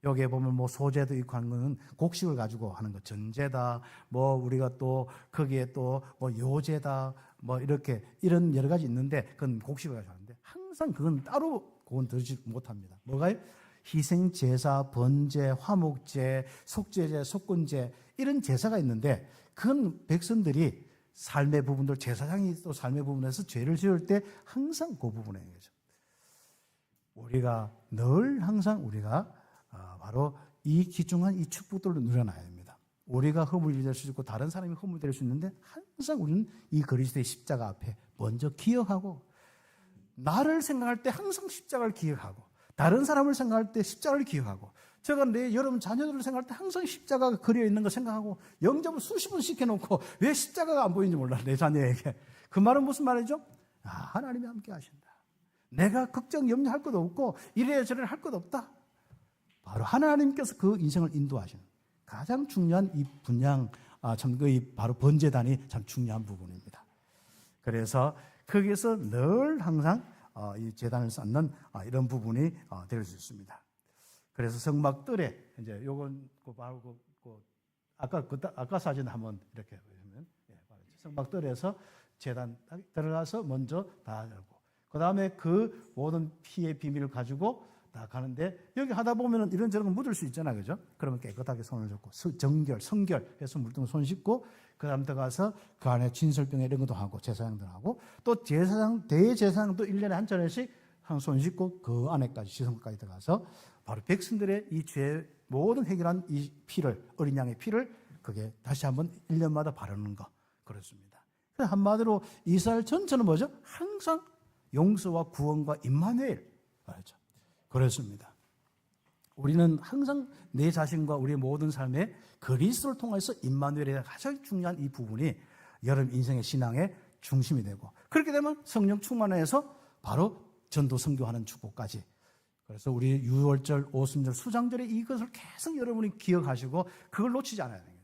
[SPEAKER 1] 여기에 보면 뭐 소제도 있고 하는 거는 곡식을 가지고 하는 거 전제다. 뭐 우리가 또 거기에 또 뭐 요제다. 뭐 이렇게 이런 여러 가지 있는데 그건 곡식을 가지고 하는데 항상 그건 따로 그건 들지 못합니다. 뭐가요? 희생 제사, 번제, 화목제, 속죄제, 속건제 이런 제사가 있는데 그건 백성들이 삶의 부분들 제사장이 또 삶의 부분에서 죄를 지을 때 항상 그 부분에 거죠. 우리가 늘 항상 우리가 바로 이 귀중한 이 축복들을 누려놔야 됩니다. 우리가 허물이 될 수 있고 다른 사람이 허물이 될 수 있는데 항상 우리는 이 그리스도의 십자가 앞에 먼저 기억하고 나를 생각할 때 항상 십자가를 기억하고 다른 사람을 생각할 때 십자가를 기억하고 제가 여러분 자녀들을 생각할 때 항상 십자가가 그려 있는 거 생각하고 영접을 수십 번 시켜놓고 왜 십자가가 안 보이는지 몰라 내 자녀에게. 그 말은 무슨 말이죠? 하나님이 함께 하신다. 내가 걱정 염려할 것도 없고 이래저래 할 것도 없다. 바로 하나님께서 그 인생을 인도하시는 가장 중요한 이 분양 바로 번제단이 참 중요한 부분입니다. 그래서 거기에서 늘 항상 이 제단을 쌓는 이런 부분이 될 수 있습니다. 그래서 성막뜰에 이제 요건 바로 아까 사진 한번 이렇게 보시면 성막뜰에서 제단 들어가서 먼저 다 하고 그 다음에 그 모든 피의 비밀을 가지고 다 가는데 여기 하다 보면은 이런저런 거 묻을 수 있잖아요, 그죠? 그러면 깨끗하게 손을 젓고 성결해서 물통 손 씻고 그 다음 들어가서 그 안에 진설병 이런 것도 하고 제사장들 하고 또 대제사장도 1년에 한 차례씩 한 손 씻고 그 안에까지 지성까지 들어가서 바로 백성들의 이 죄 모든 해결한 이 피를 어린 양의 피를 그게 다시 한번 1년마다 바르는 거 그렇습니다. 그래서 한마디로 이스라엘 전체는 뭐죠? 항상 용서와 구원과 임마누엘 그렇죠. 그렇습니다. 우리는 항상 내 자신과 우리의 모든 삶에 그리스도를 통해서 임마누엘의 가장 중요한 이 부분이 여러분 인생의 신앙의 중심이 되고, 그렇게 되면 성령 충만해서 바로 전도 선교하는 축복까지. 그래서 우리 유월절, 오순절, 수장절에 이것을 계속 여러분이 기억하시고 그걸 놓치지 않아야 돼요.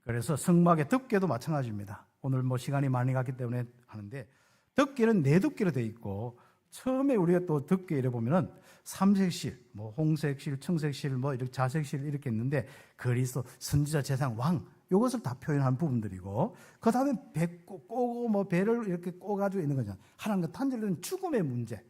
[SPEAKER 1] 그래서 성막의 덮개도 마찬가지입니다. 오늘 뭐 시간이 많이 갔기 때문에 하는데, 덮개는 네 덮개로 되어 있고, 처음에 우리가 또 덮개 이래 보면은 삼색실, 뭐 홍색실, 청색실, 뭐 이렇게 자색실 이렇게 있는데, 그리스도 선지자, 제사장, 왕 이것을 다 표현한 부분들이고, 그 다음에 배 꼬고 뭐 배를 이렇게 꼬가지고 있는 거죠. 하나님과 단절된 죽음의 문제,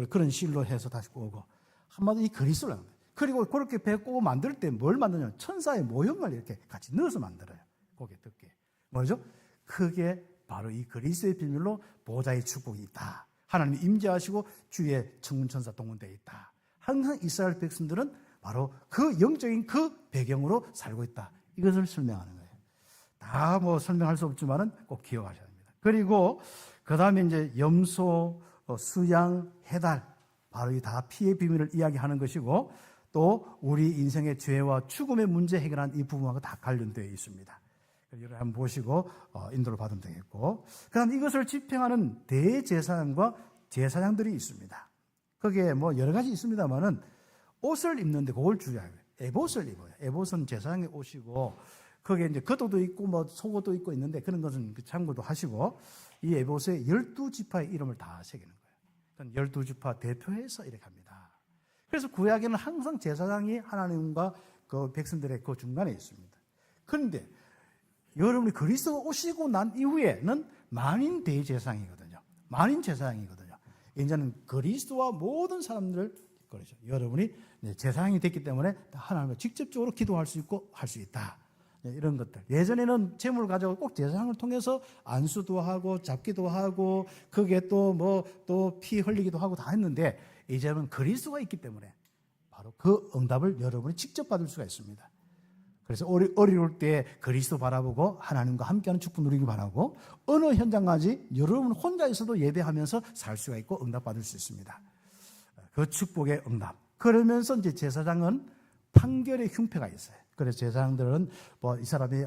[SPEAKER 1] 그런 실로 해서 다시 꼬고, 한마디로 이 그리스도를 합니다. 그리고 그렇게 배 꼬고 만들 때 뭘 만드냐면 천사의 모형을 이렇게 같이 넣어서 만들어요. 거기에 덮개. 뭐죠? 그게 바로 이 그리스도의 비밀로 보좌의 축복이 있다. 하나님이 임재하시고 주의 천군천사 동원되어 있다. 항상 이스라엘 백성들은 바로 그 영적인 그 배경으로 살고 있다. 이것을 설명하는 거예요. 다 뭐 설명할 수 없지만은 꼭 기억하셔야 합니다. 그리고 그 다음에 이제 염소, 수양, 해달, 바로 이 다 피의 비밀을 이야기하는 것이고, 또 우리 인생의 죄와 죽음의 문제 해결한 이 부분하고 다 관련되어 있습니다. 여러분 한번 보시고 인도를 받으면 되겠고, 그다음 이것을 집행하는 대제사장과 제사장들이 있습니다. 거기에 뭐 여러 가지 있습니다만은 옷을 입는데 그걸 주의해요. 에봇을 입어요. 에봇은 제사장의 옷이고, 거기에 이제 겉옷도 있고 뭐 속옷도 있고 있는데, 그런 것은 참고도 하시고, 이 에봇에 12지파의 이름을 다 새기는 거예요. 12지파 대표해서 이렇게 합니다. 그래서 구약에는 항상 제사장이 하나님과 그 백성들의 그 중간에 있습니다. 그런데 여러분이 그리스도가 오시고 난 이후에는 만인 대제사장이거든요. 만인 제사장이거든요. 이제는 그리스도와 모든 사람들을, 그렇죠. 여러분이 제사장이 됐기 때문에 하나님과 직접적으로 기도할 수 있고 할 수 있다. 이런 것들. 예전에는 재물을 가져고 꼭 제사장을 통해서 안수도 하고 잡기도 하고, 그게 또 뭐 또 피 흘리기도 하고 다 했는데, 이제는 그리스도가 있기 때문에 바로 그 응답을 여러분이 직접 받을 수가 있습니다. 그래서 어려울 때 그리스도 바라보고 하나님과 함께하는 축복 누리기 바라고, 어느 현장까지 여러분 혼자 있어도 예배하면서 살 수가 있고 응답받을 수 있습니다. 그 축복의 응답. 그러면서 이제 제사장은 판결의 흉패가 있어요. 그래서 제사장들은 뭐 이 사람이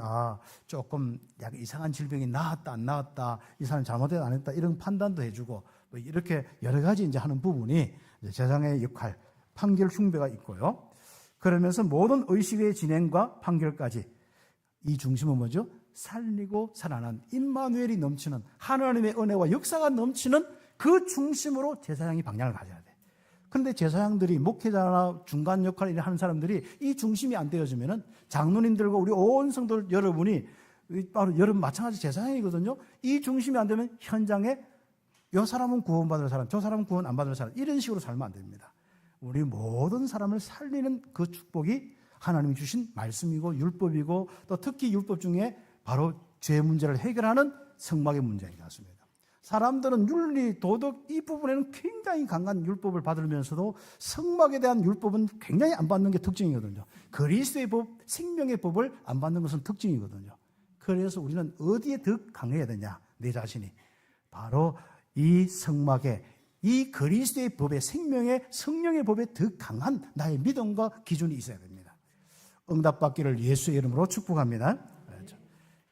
[SPEAKER 1] 조금 약간 이상한 질병이 나았다 안 나았다, 이 사람이 잘못했다 안 했다, 이런 판단도 해주고, 뭐 이렇게 여러 가지 이제 하는 부분이 제사장의 역할, 판결 흉배가 있고요. 그러면서 모든 의식의 진행과 판결까지 이 중심은 뭐죠? 살리고 살아난 임마누엘이 넘치는 하나님의 은혜와 역사가 넘치는 그 중심으로 제사장이 방향을 가져야 돼. 그런데 제사장들이, 목회자나 중간 역할을 하는 사람들이 이 중심이 안 되어지면은, 장로님들과 우리 온 성도들 여러분이 바로 여러분 마찬가지 제사장이거든요. 이 중심이 안 되면 현장에 이 사람은 구원받을 사람, 저 사람은 구원 안 받을 사람, 이런 식으로 살면 안 됩니다. 우리 모든 사람을 살리는 그 축복이 하나님이 주신 말씀이고 율법이고, 또 특히 율법 중에 바로 죄 문제를 해결하는 성막의 문제인 것 같습니다. 사람들은 윤리, 도덕 이 부분에는 굉장히 강한 율법을 받으면서도 성막에 대한 율법은 굉장히 안 받는 게 특징이거든요. 그리스도의 법, 생명의 법을 안 받는 것은 특징이거든요. 그래서 우리는 어디에 더 강해야 되냐? 내 자신이 바로 이 성막에, 이 그리스도의 법에, 생명의 성령의 법에 더 강한 나의 믿음과 기준이 있어야 됩니다. 응답받기를 예수의 이름으로 축복합니다.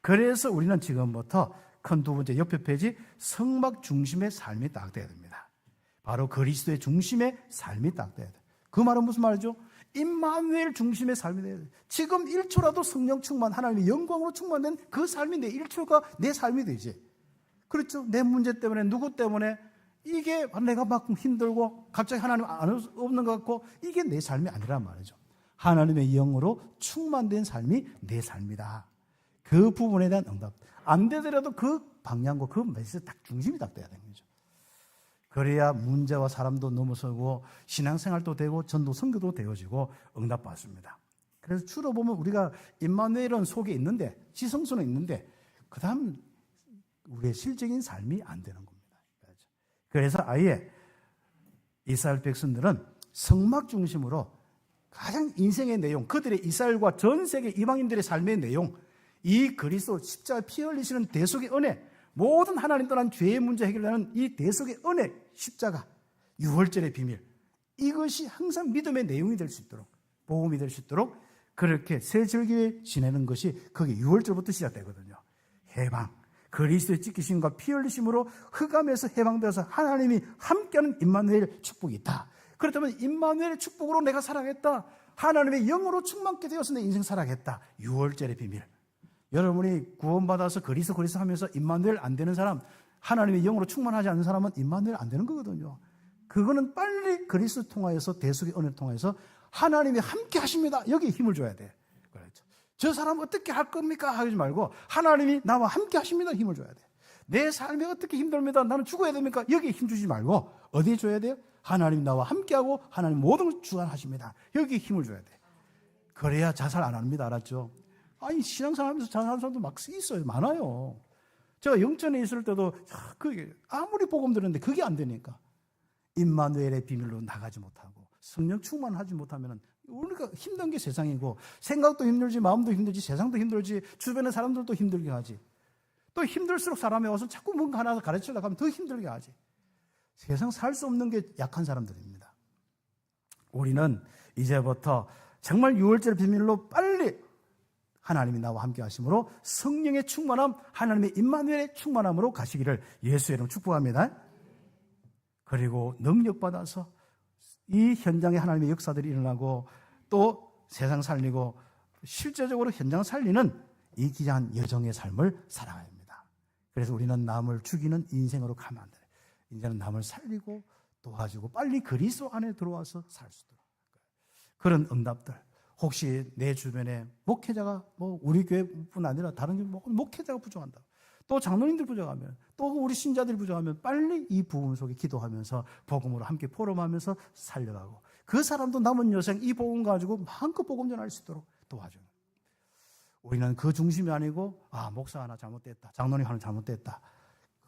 [SPEAKER 1] 그래서 우리는 지금부터 큰 두 번째 옆에 페이지, 성막 중심의 삶이 딱 돼야 됩니다. 바로 그리스도의 중심의 삶이 딱 돼야 돼요. 그 말은 무슨 말이죠? 임마누엘 중심의 삶이 돼야 돼요. 지금 1초라도 성령 충만, 하나님의 영광으로 충만된 그 삶이 내 1초가 내 삶이 되지. 그렇죠? 내 문제 때문에, 누구 때문에, 이게 내가 막 힘들고 갑자기 하나님 없는 것 같고, 이게 내 삶이 아니란 말이죠. 하나님의 영으로 충만된 삶이 내 삶이다. 그 부분에 대한 응답. 안 되더라도 그 방향과 그 메시지 딱 중심이 딱 돼야 되는 거죠. 그래야 문제와 사람도 넘어서고 신앙생활도 되고 전도 선교도 되어지고 응답받습니다. 그래서 주로 보면 우리가 임마누엘은 속에 있는데, 지성소는 있는데, 그 다음 우리의 실적인 삶이 안 되는 겁니다. 그래서 아예 이스라엘 백성들은 성막 중심으로 가장 인생의 내용, 그들의 이스라엘과 전 세계 이방인들의 삶의 내용, 이 그리스도 십자가 피 흘리시는 대속의 은혜, 모든 하나님 떠난 죄의 문제 해결하는 이 대속의 은혜, 십자가, 유월절의 비밀, 이것이 항상 믿음의 내용이 될 수 있도록, 복음이 될 수 있도록 그렇게 새 절기에 지내는 것이 그게 유월절부터 시작되거든요. 해방, 그리스도의 찢기심과 피 흘리심으로 흑암에서 해방되어서 하나님이 함께하는 임마누엘 축복이 있다. 그렇다면 임마누엘의 축복으로 내가 살아가겠다. 하나님의 영으로 충만케 되어서 내 인생 살아가겠다. 유월절의 비밀. 여러분이 구원받아서 그리스도 하면서 임마누엘 안 되는 사람, 하나님의 영으로 충만하지 않는 사람은 임마누엘 안 되는 거거든요. 그거는 빨리 그리스도 통하여서 대속의 은혜를 통하여서 하나님이 함께 하십니다. 여기에 힘을 줘야 돼. 그렇죠. 저 사람 어떻게 할 겁니까? 하지 말고 하나님이 나와 함께 하십니다. 힘을 줘야 돼. 내 삶이 어떻게 힘듭니다. 나는 죽어야 됩니까? 여기에 힘 주지 말고 어디에 줘야 돼요? 하나님 나와 함께하고 하나님 모든 걸 주관하십니다. 여기에 힘을 줘야 돼. 그래야 자살 안 합니다. 알았죠? 아니 신앙생활 하면서 자살하는 사람도 막 있어요. 많아요. 제가 영천에 있을 때도 그게 아무리 복음 들었는데 그게 안 되니까 임마누엘의 비밀로 나가지 못하고 성령 충만하지 못하면 우리가 힘든 게 세상이고 생각도 힘들지 마음도 힘들지 세상도 힘들지 주변의 사람들도 힘들게 하지. 또 힘들수록 사람이 와서 자꾸 뭔가 하나 가르치려고 하면 더 힘들게 하지. 세상 살 수 없는 게 약한 사람들입니다. 우리는 이제부터 정말 유월절 비밀로 빨리 하나님이 나와 함께 하심으로 성령의 충만함, 하나님의 임마누엘의 충만함으로 가시기를 예수의 이름으로 축복합니다. 그리고 능력받아서 이 현장에 하나님의 역사들이 일어나고 또 세상 살리고 실제적으로 현장 살리는 이 귀한 여정의 삶을 살아가야 합니다. 그래서 우리는 남을 죽이는 인생으로 가면 안 돼요. 이제는 남을 살리고 도와주고 빨리 그리스도 안에 들어와서 살 수 있도록 그런 응답들. 혹시 내 주변에 목회자가 우리 교회뿐 아니라 다른 교회 목회자가 부족한다. 또 장로님들 부족하면 또 우리 신자들이 부족하면 빨리 이 부분 속에 기도하면서 복음으로 함께 포럼하면서 살려가고 그 사람도 남은 여생 이 복음 가지고 마음껏 복음 전할 수 있도록 도와주는. 우리는 그 중심이 아니고 목사 하나 잘못됐다. 장로님 하나 잘못됐다.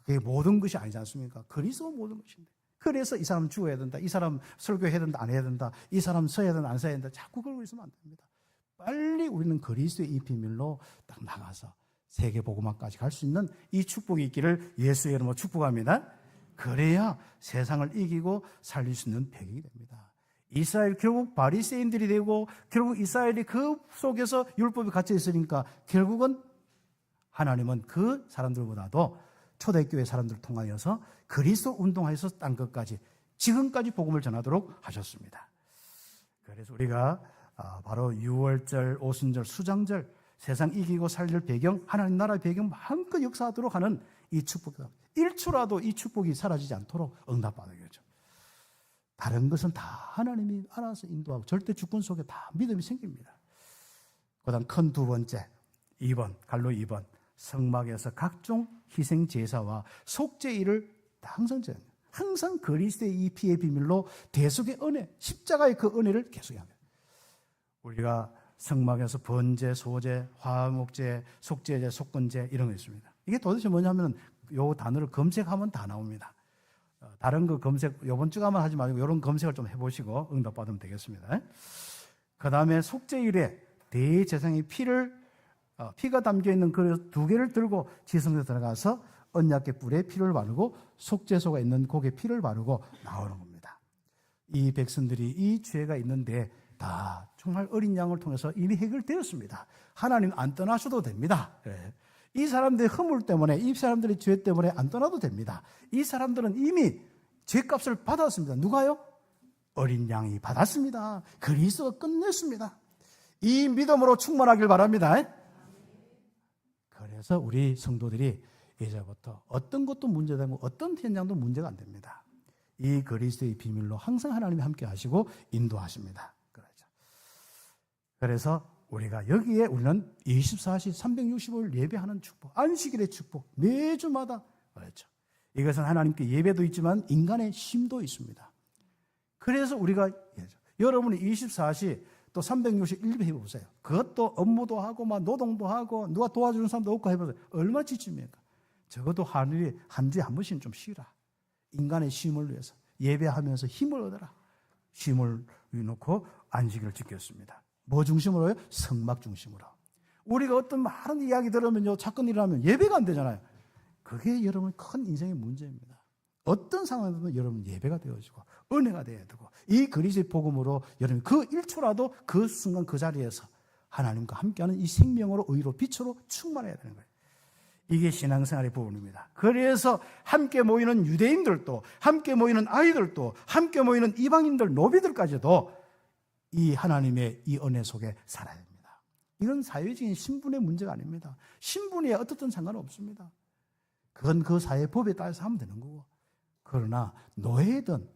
[SPEAKER 1] 그게 모든 것이 아니지 않습니까? 그리스도 모든 것인데. 그래서 이 사람 죽어야 된다. 이 사람 설교해야 된다. 안 해야 된다. 이 사람 서야 된다. 안 서야 된다. 자꾸 그러고 있으면 안 됩니다. 빨리 우리는 그리스도의 이 비밀로 딱 나가서 세계 복음화까지 갈 수 있는 이 축복이 있기를 예수의 이름으로 축복합니다. 그래야 세상을 이기고 살릴 수 있는 배경이 됩니다. 이스라엘 결국 바리새인들이 되고 결국 이스라엘이 그 속에서 율법이 갇혀 있으니까 결국은 하나님은 그 사람들보다도 초대교회 사람들을 통하여서 그리스도 운동하여서 딴 것까지 지금까지 복음을 전하도록 하셨습니다. 그래서 우리가 바로 유월절, 오순절, 수장절 세상 이기고 살릴 배경, 하나님 나라의 배경 마음껏 역사하도록 하는 이 축복이다. 1초라도 이 축복이 사라지지 않도록 응답받는 거죠. 다른 것은 다 하나님이 알아서 인도하고 절대 주권 속에 다 믿음이 생깁니다. 그다음 큰 두 번째, 2번, 갈로 2번. 성막에서 각종 희생 제사와 속죄일을 항상 그리스도의 이 피의 비밀로 대속의 은혜, 십자가의 그 은혜를 계속해야 합니다. 우리가 성막에서 번제, 소제, 화목제, 속죄제, 속건제 이런 거 있습니다. 이게 도대체 뭐냐면 요 단어를 검색하면 다 나옵니다. 다른 거 검색 요번 주가만 하지 말고 이런 검색을 좀 해보시고 응답 받으면 되겠습니다. 그 다음에 속죄일에 대제사장의 피가 담겨있는 그릇 2개를 들고 지성소에 들어가서 언약궤 뿔에 피를 바르고 속죄소가 있는 곡에 피를 바르고 나오는 겁니다. 이 백성들이 이 죄가 있는데 다 정말 어린 양을 통해서 이미 해결되었습니다. 하나님 안 떠나셔도 됩니다. 이 사람들의 허물 때문에 이 사람들의 죄 때문에 안 떠나도 됩니다. 이 사람들은 이미 죄값을 받았습니다. 누가요? 어린 양이 받았습니다. 그리스도가 끝냈습니다. 이 믿음으로 충만하길 바랍니다. 그래서 우리 성도들이 이제부터 어떤 것도 문제되고 어떤 현장도 문제가 안 됩니다. 이 그리스도의 비밀로 항상 하나님이 함께 하시고 인도하십니다. 그래서 우리가 여기에 우리는 24시 365일 예배하는 축복, 안식일의 축복, 매주마다 그렇죠. 이것은 하나님께 예배도 있지만 인간의 힘도 있습니다. 그래서 우리가 여러분이 24시 또 361일 해보세요. 그것도 업무도 하고 막 노동도 하고 누가 도와주는 사람도 없고 해보세요. 얼마나 지칩니까? 적어도 하늘이 한 주에 한 번씩은 좀 쉬라. 인간의 쉼을 위해서 예배하면서 힘을 얻어라. 힘을 놓고 안식일을 지켰습니다. 뭐 중심으로요? 성막 중심으로. 우리가 어떤 많은 이야기 들으면요, 사건 일어나면 예배가 안 되잖아요. 그게 여러분 큰 인생의 문제입니다. 어떤 상황에서도 여러분 예배가 되어지고 은혜가 되어야 되고 이 그리스도의 복음으로 여러분 그 1초라도 그 순간 그 자리에서 하나님과 함께하는 이 생명으로 의로 빛으로 충만해야 되는 거예요. 이게 신앙생활의 부분입니다. 그래서 함께 모이는 유대인들도 함께 모이는 아이들도 함께 모이는 이방인들 노비들까지도 이 하나님의 이 은혜 속에 살아야 됩니다. 이건 사회적인 신분의 문제가 아닙니다. 신분이 어떻든 상관없습니다. 그건 그 사회 법에 따라서 하면 되는 거고. 그러나 노예든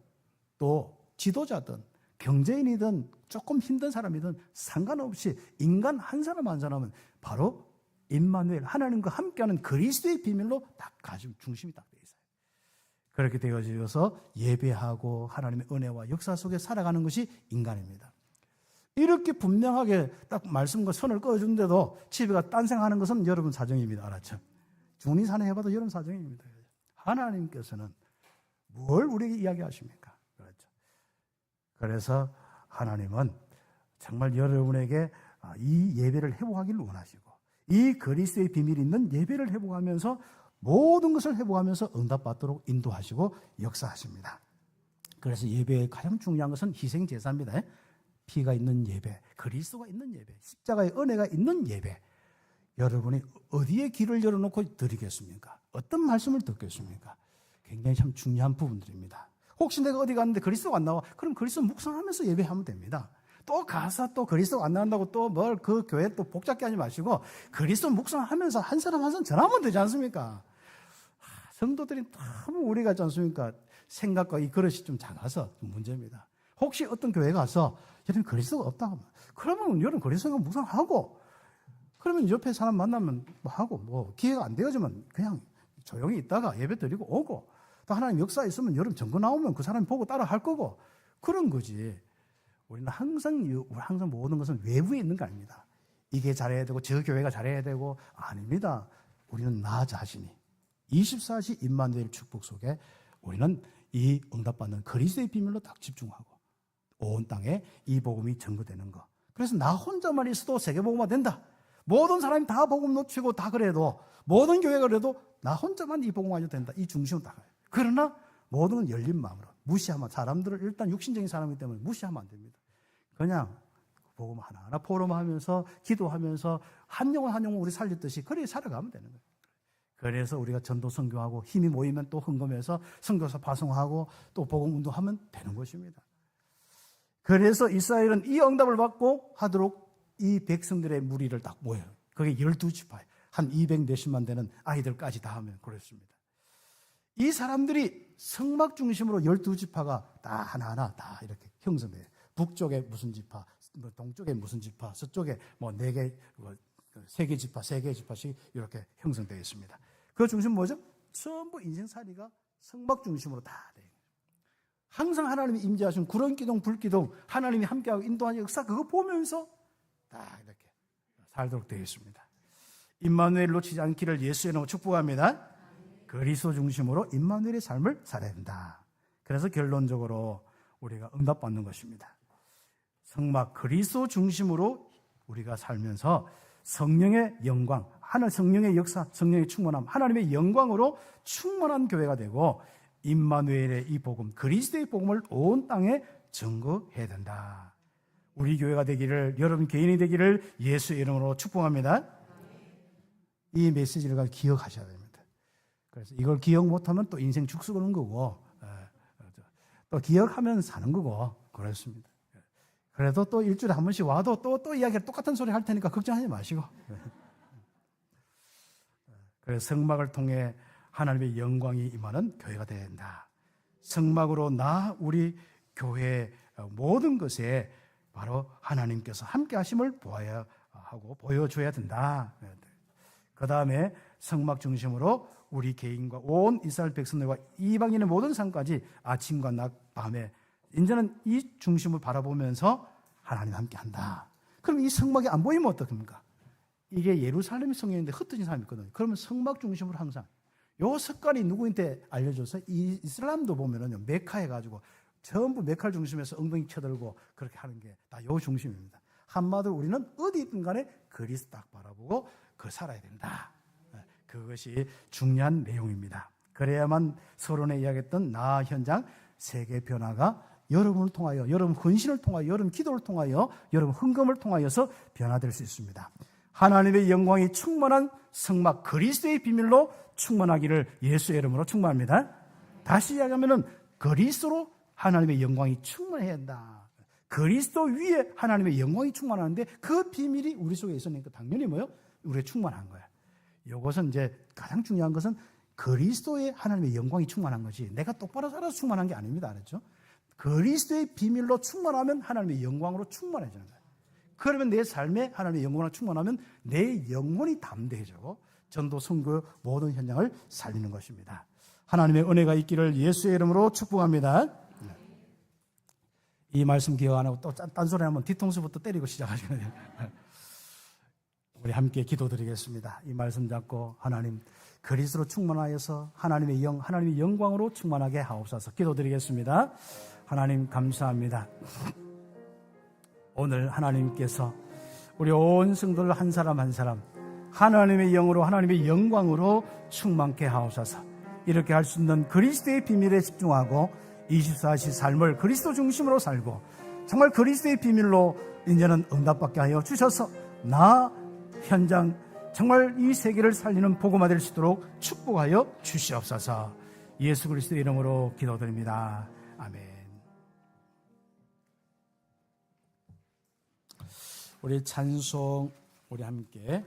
[SPEAKER 1] 또 지도자든 경제인이든 조금 힘든 사람이든 상관없이 인간 한 사람 한 사람은 바로 임마누엘 하나님과 함께하는 그리스도의 비밀로 딱 가지고 중심이 딱 돼 있어요. 그렇게 되어져서 예배하고 하나님의 은혜와 역사 속에 살아가는 것이 인간입니다. 이렇게 분명하게 딱 말씀과 선을 꺼주는데도 집에 가 딴생하는 것은 여러분 사정입니다. 알았죠? 중리산에 해봐도 여러분 사정입니다. 하나님께서는 뭘 우리에게 이야기하십니까? 그렇죠? 그래서 하나님은 정말 여러분에게 이 예배를 회복하기를 원하시고 이 그리스도의 비밀이 있는 예배를 회복하면서 모든 것을 회복하면서 응답받도록 인도하시고 역사하십니다. 그래서 예배의 가장 중요한 것은 희생제사입니다. 피가 있는 예배, 그리스도가 있는 예배, 십자가의 은혜가 있는 예배. 여러분이 어디에 길을 열어놓고 드리겠습니까? 어떤 말씀을 듣겠습니까? 굉장히 참 중요한 부분들입니다. 혹시 내가 어디 갔는데 그리스도가 안 나와? 그럼 그리스도 묵상하면서 예배하면 됩니다. 또 가서 또 그리스도가 안 나온다고 또 뭘 그 교회 또 복잡게 하지 마시고 그리스도 묵상하면서 한 사람 한 사람 전하면 되지 않습니까? 성도들이 너무 우리가 있지 않습니까? 생각과 이 그릇이 좀 작아서 좀 문제입니다. 혹시 어떤 교회 가서 여러분 그리스도가 없다 하면 그러면 여러분 그리스도가 묵상하고 그러면 옆에 사람 만나면 뭐 하고 뭐 기회가 안 되어지면 그냥 조용히 있다가 예배 드리고 오고 또 하나님 역사 있으면 여러분 전거 나오면 그 사람이 보고 따라 할 거고 그런 거지. 우리는 항상 모든 것은 외부에 있는 거 아닙니다. 이게 잘해야 되고 저 교회가 잘해야 되고 아닙니다. 우리는 나 자신이 24시 임마누엘 축복 속에 우리는 이 응답받는 그리스도의 비밀로 딱 집중하고 온 땅에 이 복음이 전거되는 거. 그래서 나 혼자만 있어도 세계복음화 된다. 모든 사람이 다 복음 놓치고 다 그래도 모든 교회가 그래도 나 혼자만 이 복음화도 된다. 이 중심으로 다 가요. 그러나 모든 건 열린 마음으로 무시하면 사람들을 일단 육신적인 사람이기 때문에 무시하면 안 됩니다. 그냥 복음 하나하나 포럼하면서 기도하면서 한 영혼 한 영혼 우리 살렸듯이 그렇게 살아가면 되는 거예요. 그래서 우리가 전도 선교하고 힘이 모이면 또 헌금해서 선교사 파송하고 또 복음 운동하면 되는 것입니다. 그래서 이스라엘은 이 응답을 받고 하도록 이 백성들의 무리를 딱 모여요. 그게 12지파, 한 200몇십만 되는 아이들까지 다 하면 그렇습니다. 이 사람들이 성막 중심으로 12지파가 다 하나하나 다 이렇게 형성돼요. 북쪽에 무슨 지파, 동쪽에 무슨 지파, 서쪽에 뭐 4개, 3개 지파, 3개 지파씩 이렇게 형성되어 있습니다. 그 중심 뭐죠? 전부 인생살이가 성막 중심으로 다 돼요. 항상 하나님이 임재하신 구름기둥, 불기둥, 하나님이 함께하고 인도하는 역사 그거 보면서 다 이렇게 살도록 되어 있습니다. 임마누엘 놓치지 않기를 예수의 이름으로 축복합니다. 그리스도 중심으로 임마누엘의 삶을 살아야 된다. 그래서 결론적으로 우리가 응답받는 것입니다. 성막 그리스도 중심으로 우리가 살면서 성령의 영광, 하늘 성령의 역사, 성령의 충만함, 하나님의 영광으로 충만한 교회가 되고 임마누엘의 이 복음, 그리스도의 복음을 온 땅에 증거해야 된다. 우리 교회가 되기를, 여러분 개인이 되기를 예수의 이름으로 축복합니다. 이 메시지를 기억하셔야 됩니다. 그래서 이걸 기억 못하면 또 인생 죽쓰는 거고 또 기억하면 사는 거고 그렇습니다. 그래도 또 일주일에 한 번씩 와도 또 이야기를 똑같은 소리 할 테니까 걱정하지 마시고 그래서 성막을 통해 하나님의 영광이 임하는 교회가 되어야 된다. 성막으로 우리 교회의 모든 것에 바로 하나님께서 함께 하심을 보아야 하고 보여줘야 된다. 그 다음에 성막 중심으로 우리 개인과 온 이스라엘 백성들과 이방인의 모든 삶까지 아침과 낮 밤에 이제는 이 중심을 바라보면서 하나님 함께 한다. 그럼 이 성막이 안 보이면 어떡합니까? 이게 예루살렘 성경인데 흩어진 사람이 있거든요. 그러면 성막 중심으로 항상 요 습관이 누구한테 알려줘서 이슬람도 보면은 메카 해가지고 전부 메카를 중심에서 엉덩이 쳐들고 그렇게 하는 게 다 요 중심입니다. 한마디로 우리는 어디 있든 간에 그리스도 딱 바라보고 그 살아야 된다. 그것이 중요한 내용입니다. 그래야만 서론에 이야기했던 나 현장 세계 변화가 여러분을 통하여, 여러분 헌신을 통하여, 여러분 기도를 통하여, 여러분 헌금을 통하여서 변화될 수 있습니다. 하나님의 영광이 충만한 성막 그리스도의 비밀로 충만하기를 예수의 이름으로 충만합니다. 다시 이야기하면 그리스도로 하나님의 영광이 충만해야 한다. 그리스도 위에 하나님의 영광이 충만하는데 그 비밀이 우리 속에 있으니까 당연히 뭐요? 우리가 충만한 거야. 이것은 이제 가장 중요한 것은 그리스도의 하나님의 영광이 충만한 거지 내가 똑바로 살아서 충만한 게 아닙니다. 알았죠? 그리스도의 비밀로 충만하면 하나님의 영광으로 충만해지는 거예요. 그러면 내 삶에 하나님의 영광으로 충만하면 내 영혼이 담대해지고 전도, 선교 모든 현장을 살리는 것입니다. 하나님의 은혜가 있기를 예수의 이름으로 축복합니다. 이 말씀 기억 안 하고 또 딴소리 하면 뒤통수부터 때리고 시작하시거든요. 우리 함께 기도드리겠습니다. 이 말씀 잡고 하나님 그리스도로 충만하여서 하나님의 영광으로 충만하게 하옵소서. 기도드리겠습니다. 하나님 감사합니다. 오늘 하나님께서 우리 온 성도를 한 사람 한 사람 하나님의 영으로 하나님의 영광으로 충만케 하옵소서. 이렇게 할 수 있는 그리스도의 비밀에 집중하고 24시 삶을 그리스도 중심으로 살고 정말 그리스도의 비밀로 이제는 응답받게 하여 주셔서 나 현장 정말 이 세계를 살리는 복음화 될 수 있도록 축복하여 주시옵소서. 예수 그리스도의 이름으로 기도드립니다. 아멘. 우리 찬송 우리 함께